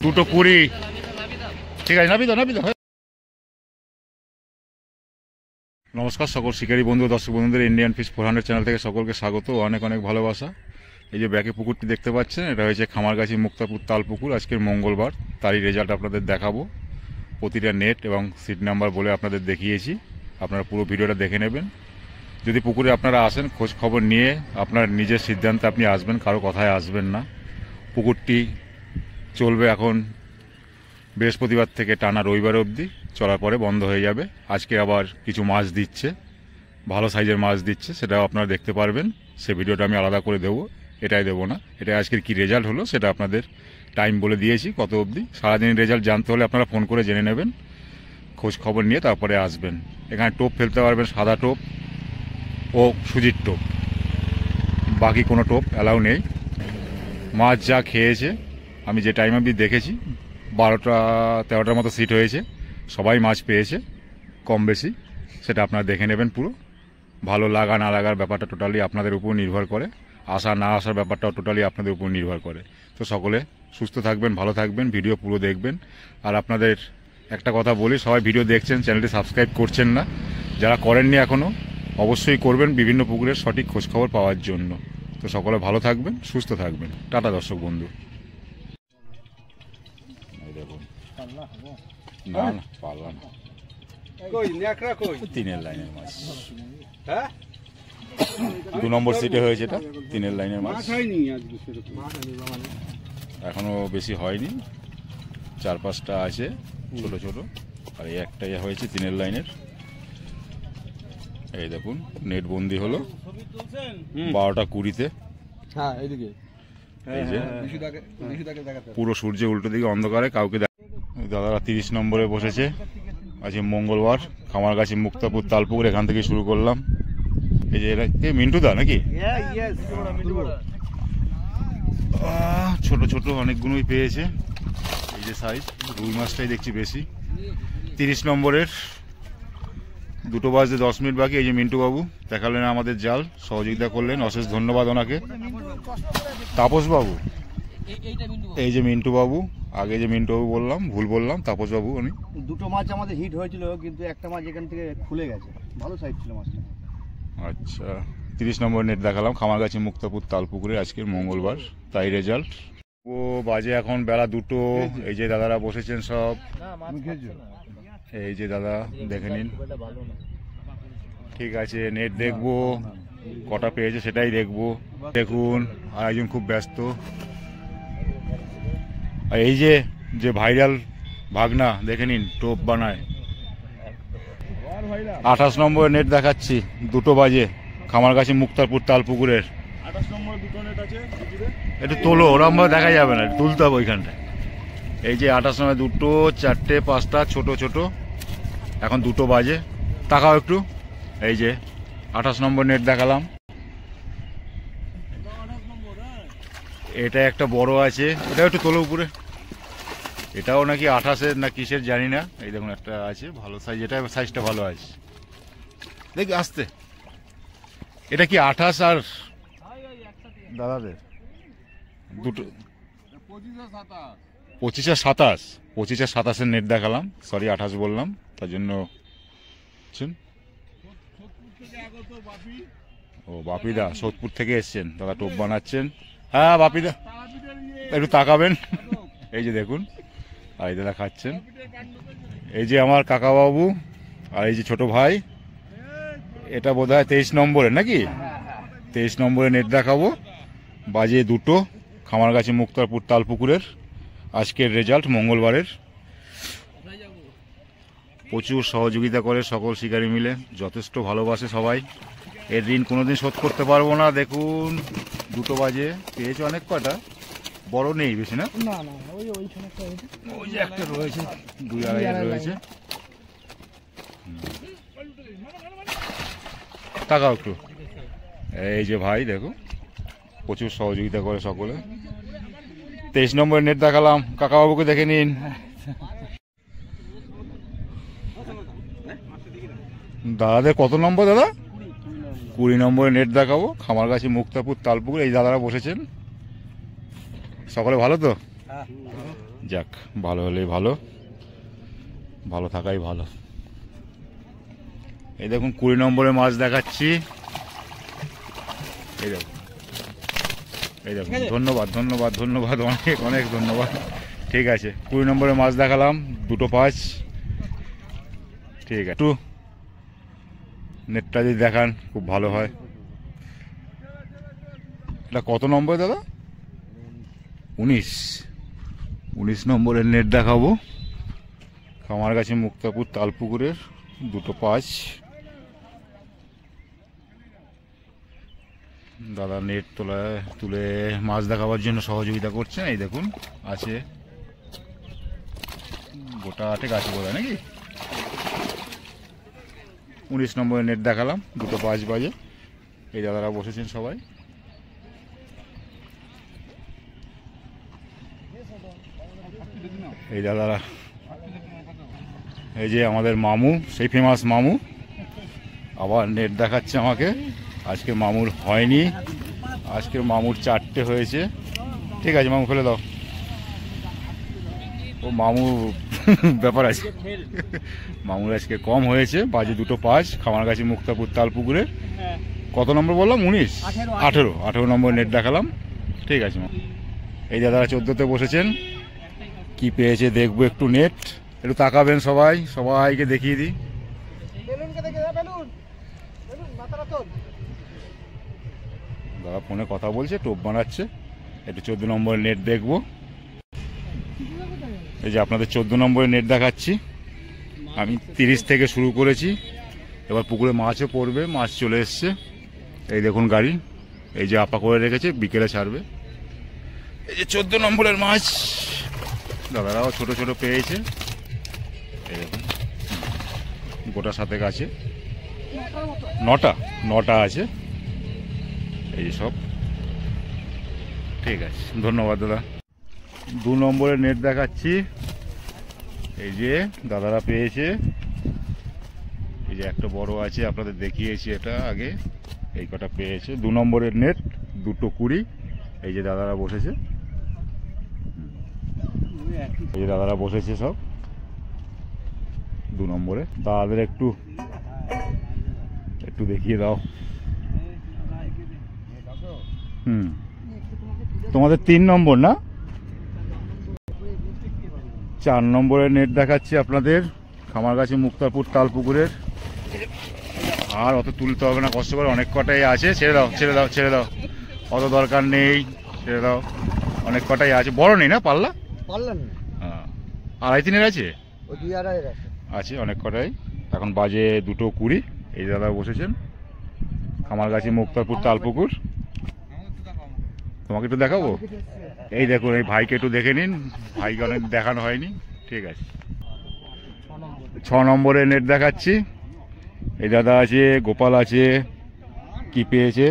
2:20। ঠিক আছে, নাবি দাও। নমস্কার সকল শিকারী বন্ধু দর্শক বন্ধুদের ইন্ডিয়ান ফিশ 400 চ্যানেল থেকে সকলকে স্বাগত, অনেক অনেক ভালোবাসা। এই যে ব্যাকে পুকুরটি দেখতে পাচ্ছেন, এটা হয়েছে খামারগাছি মুক্তাপুর তাল পুকুর। আজকের মঙ্গলবার, তারই রেজাল্ট আপনাদের দেখাবো। প্রতিটা নেট এবং সিট নাম্বার বলে আপনাদের দেখিয়েছি, আপনারা পুরো ভিডিওটা দেখে নেবেন। যদি পুকুরে আপনারা আসেন, খোঁজ খবর নিয়ে আপনার নিজের সিদ্ধান্তে আপনি আসবেন, কারো কথায় আসবেন না। পুকুরটি চলবে এখন বৃহস্পতিবার থেকে টানা রবিবার অবধি, চলার পরে বন্ধ হয়ে যাবে। আজকে আবার কিছু মাছ দিচ্ছে, ভালো সাইজের মাছ দিচ্ছে, সেটাও আপনারা দেখতে পারবেন। সে ভিডিওটা আমি আলাদা করে দেবো, এটাই দেবো না। এটা আজকের কি রেজাল্ট হলো সেটা আপনাদের টাইম বলে দিয়েছি, কত অবধি। সারাদিন রেজাল্ট জানতে হলে আপনারা ফোন করে জেনে নেবেন, খোঁজ খবর নিয়ে তারপরে আসবেন। এখানে টোপ ফেলতে পারবেন, সাদা টোপ ও সুজির টোপ, বাকি কোনো টোপ অ্যালাউ নেই। মাছ যা খেয়েছে, আমি যে টাইম অবধি দেখেছি 12-13টার মতো সিট হয়েছে, সবাই মাছ পেয়েছে কম বেশি। সেটা আপনারা দেখে নেবেন পুরো। ভালো লাগা না লাগার ব্যাপারটা টোটালি আপনাদের উপর নির্ভর করে, আসা না আসার ব্যাপারটাও টোটালি আপনাদের উপর নির্ভর করে। তো সকলে সুস্থ থাকবেন, ভালো থাকবেন, ভিডিও পুরো দেখবেন। আর আপনাদের একটা কথা বলি, সবাই ভিডিও দেখছেন, চ্যানেলটি সাবস্ক্রাইব করছেন না, যারা করেননি এখনও অবশ্যই করবেন, বিভিন্ন পুকুরের সঠিক খোঁজখবর পাওয়ার জন্য। তো সকলে ভালো থাকবেন, সুস্থ থাকবেন। টাটা দর্শক বন্ধু। না না, পারলাম না। তিনের লাইনের মাছ, 2 নম্বর সিটে হয়েছে, এটা 3 লাইনের মাছ। এখনো বেশি হয়নি, 4-5টা আছে ছোট ছোট, আর এই একটাই হয়েছে 3 লাইনের। এই দেখুন, নেট বন্দি হলো 12:20-তে। এই যে পুরো সূর্য উল্টো দিকে অন্ধকারে, কাউকে দাদারা 30 নম্বরে বসেছে। আজকে মঙ্গলবার, খামারগাছি মুক্তাপুর তালপুকুর, এখান থেকে শুরু করলাম। এই যে এটা মিন্টু দা নাকি? ছোট ছোট অনেকগুলোই পেয়েছে। এই যে সাইজ, রুই মাছটাই দেখছি বেশি। 30 নম্বরের 2:10 বাকি। এই যে মিন্টু বাবু দেখালেন আমাদের জাল, সহযোগিতা করলেন, অশেষ ধন্যবাদ ওনাকে। তাপস বাবু, এই যে মিন্টু বাবু, আগে যে মিন্টু বাবু বললাম, ভুল বললাম, তাপস বাবু উনি। 2টো মাছ আমাদের হিট হয়েছিল, কিন্তু একটা মাছ এখান থেকে খুলে গেছে, ভালো সাইজ ছিল মাছটা। আচ্ছা, 30 নম্বর নেট দেখালাম খামারগাছি মুক্তাপুর তালপুকুরে, আজকের মঙ্গলবার, তাই রেজাল্ট। ও বাজে এখন বেলা 2টো। এই যে দাদারা বসেছেন সব, এই যে দাদা দেখে নিন। ঠিক আছে, নেট দেখবো, কটা পেয়েছে সেটাই দেখবো। দেখুন, আর একজন খুব ব্যস্ত। আর এই যে ভাইরাল ভাগনা দেখে নিন, টোপ বানায়। 28 নম্বরের নেট দেখাচ্ছি, 2টো বাজে, খামারগাছি মুক্তারপুর তালপুকুরের। 28 নম্বর 2টো নেট আছে, একটু তোলো, ওরমভাবে দেখা যাবে না, তুলতে হবে ওইখানটায়। এই যে 28 নম্বর 2টো, 4টে 5টা ছোট ছোট, এখন 2টো বাজে। তাকাও একটু, এই যে 28 নম্বর নেট দেখালাম। এটা একটা বড় আছে, এটা একটু তোলো উপরে। এটাও নাকি 28-এর না কিসের জানি না। এই দেখুন একটা আছে ভালো সাইজ, এটা সাইজটা ভালো আছে, দেখি আসতে। এটা কি 28 আর দাদাদের 2টো 25 আর 27? 25 আর 27-এর নেট দেখালাম, সরি 28 বললাম, তার জন্য। ও বাপিদা সোদপুর থেকে এসছেন, দাদা টোপ বানাচ্ছেন। হ্যাঁ বাপিদা, একটু তাকাবেন। এই যে দেখুন, আর এই দাদা খাচ্ছেন। এই যে আমার কাকাবাবু, আর এই যে ছোট ভাই। এটা বোধ হয় 23 নম্বরের নাকি? 23 নম্বরের নেট দেখাবো, বাজে 2টো, খামারগাছি মুক্তারপুর তালপুকুরের আজকের রেজাল্ট মঙ্গলবারের। প্রচুর সহযোগিতা করে সকল শিকারী মিলে, যথেষ্ট ভালোবাসে সবাই। এর ঋণ কোনোদিন শোধ করতে পারবো না। দেখুন 2টো বাজে, পেয়েছে অনেক কটা, বড় নেই বেশি না, ওই যে একটা রয়েছে, 2-2.5 রয়েছে। তাকাও একটু, এই যে ভাই দেখো, প্রচুর সহযোগিতা করে সকলে। 23 নম্বরের নেট দেখালাম, কাকাবাবুকে দেখে নিন। দাদাদের কত নম্বর দাদা? 20 নম্বরে নেট দেখাবো, খামারগাছি মুক্তাপুর তালপুকুর। এই দাদারা বসেছেন, সকলে ভালো তো? যাক, ভালো হলেই ভালো, ভালো থাকাই ভালো। এই দেখুন 20 নম্বরে মাছ দেখাচ্ছি। এই দেখুন, এই দেখুন, ধন্যবাদ ধন্যবাদ ধন্যবাদ, অনেক অনেক ধন্যবাদ। ঠিক আছে, 20 নম্বরে মাছ দেখালাম, 2টো 5। ঠিক আছে, একটু নেটটা যদি দেখান খুব ভালো হয়। এটা কত নম্বর দাদা? 19 নম্বরের নেট দেখাবো। খামারগাছি মুক্তাপুর তালপুকুরের 2টো 5। দাদা নেট তুলে মাছ দেখাবার জন্য সহযোগিতা করছেন। এই দেখুন আছে, গোটা 8 আছে বোধ হয় নাকি। 19 নম্বরের নেট দেখালাম, 2টো 5 বাজে। এই দাদারা বসেছেন সবাই। এই দাদারা, এই যে আমাদের মামু, সেই ফেমাস মামু, আবার নেট দেখাচ্ছে আমাকে। আজকে মামুর হয়নি, আজকে মামুর 4টে হয়েছে। ঠিক আছে মামু, ফেলে দাও। ও মামু ব্যাপার আছে, মামুর আজকে কম হয়েছে। বাজে 2টো 5, খামারগাছি মুক্তাপুর তালপুকুরে। কত নম্বর বললাম? 19, 18 নম্বর নেট দেখালাম। ঠিক আছে মামু। এই দাদারা 14তে বসেছেন। কি পেয়েছে দেখবো একটু। নেট একটু তাকাবেন সবাই, সবাইকে দেখিয়ে দিই। দাদা ফোনে কথা বলছে, টোপ বানাচ্ছে। একটু 14 নম্বরের নেট দেখবো। এই যে আপনাদের 14 নম্বরের নেট দেখাচ্ছি। আমি 30 থেকে শুরু করেছি। এবার পুকুরে মাছও পড়বে, মাছ চলে এসছে। এই দেখুন গাড়ি, এই যে আপা করে রেখেছে, বিকেলে ছাড়বে। এই যে 14 নম্বরের মাছ দাদারাও ছোট ছোট পেয়েছে। এই দেখুন গোটা 7 আছে, 9টা আছে। এই যে সব। ঠিক আছে, ধন্যবাদ দাদা। 2 নম্বরের নেট দেখাচ্ছি। এই যে দাদারা পেয়েছে। এই যে একটা বড় আছে, আপনাদের দেখিয়েছি এটা আগে। এই কটা পেয়েছে। 2 নম্বরের নেট, 2টো 20। এই যে দাদারা বসেছে, এই যে দাদারা বসেছে সব 2 নম্বরে। দাদাদের একটু দেখিয়ে দাও। তোমাদের 3 নম্বর না? 4 নম্বরের নেট দেখাচ্ছি আপনাদের, খামারগাছি মুক্তাপুর তালপুকুরের। আর অত তুলতে হবে না, কষ্ট করে, অনেক কটাই আছে। ছেড়ে দাও ছেড়ে দাও ছেড়ে দাও, অত দরকার নেই, ছেড়ে দাও। অনেক কটাই আছে, বড় নেই না পাল্লা? হ্যাঁ, 2.5-3 আছে, আছে অনেক কটাই। এখন বাজে 2টো 20। এই দাদা বসেছেন, খামারগাছি মুক্তাপুর তালপুকুর। তোমাকে একটু দেখাবো। এই দেখুন, এই ভাইকে একটু দেখে নিন, ভাইকে অনেক দেখানো হয়নি। ঠিক আছে, 6 নম্বরে নেট দেখাচ্ছি। এই দাদা আছে, গোপাল আছে। কি পেয়েছে?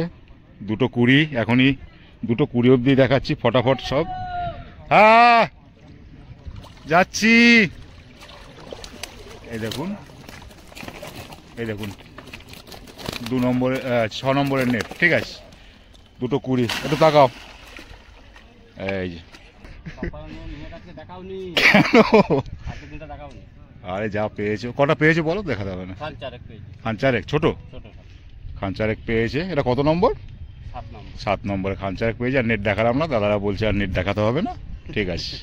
2টো 20। এখনই 2টো 20 অবধি দেখাচ্ছি, ফটাফট সব। হ্যাঁ যাচ্ছি। এই দেখুন, এই দেখুন 2 নম্বরে 6 নম্বরের নেট। ঠিক আছে, 2টো 20। একটু তাকাও। এই যে আরে যা পেয়েছো, কটা পেয়েছো বলো, দেখাতে হবে না। খানচারেক ছোট, খানচারেক পেয়েছে। এটা কত নম্বর? 7 নম্বরে খানচারেক পেয়েছে। আর নেট দেখালাম না, দাদারা বলছে আর নেট দেখাতে হবে না। ঠিক আছে,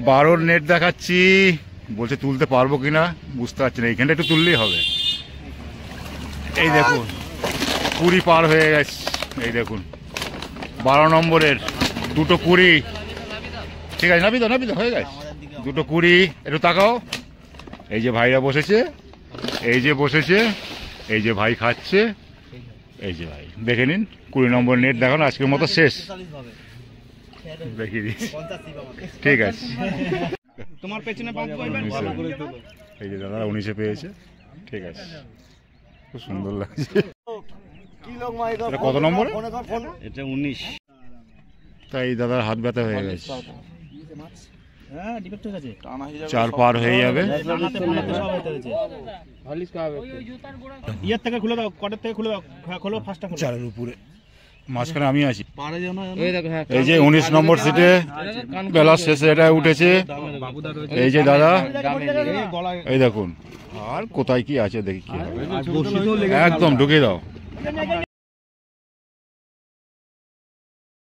12 নেট দেখাচ্ছি। বলছে তুলতে পারবো কিনা বুঝতে পারছি না, এইখানটা একটু তুললেই হবে। এই দেখুন 20 পার হয়ে গেছে। এই দেখুন 12 নম্বরের 2টো 20। ঠিক আছে, নাবি তো হয়ে গেছে। 2টো 20। একটু তাকাও। এই যে ভাইরা বসেছে, এই যে বসেছে, এই যে ভাই খাচ্ছে। এই যে ভাই দেখে নিন, 20 নম্বর নেট দেখানো আজকের মতো শেষ। দেখিয়ে দিচ্ছি। ঠিক আছে, তোমার পেছনে এই যে দাদা 19-এ পেয়েছে। ঠিক আছে, খুব সুন্দর লাগছে। এটা কত নম্বরে? এটা 19। তাই দাদার হাত ব্যথা হয়ে গেছে। হ্যাঁ, ডিফেক্ট হয়ে গেছে। 4 পার হয়ে যাবে। ইয়ের থেকে খুলে দাও, কটের থেকে খুলে দাও, খোলো ফার্স্টটা খোলো। 4-এর উপরে মাঝখানে আমি আছি। এই যে 19 নম্বর সিটে বেলার শেষে এটা উঠেছে এই যে দাদা, এই দেখুন। আর কোথায় কি আছে দেখি কি হবে, একদম ঢুকিয়ে দাও।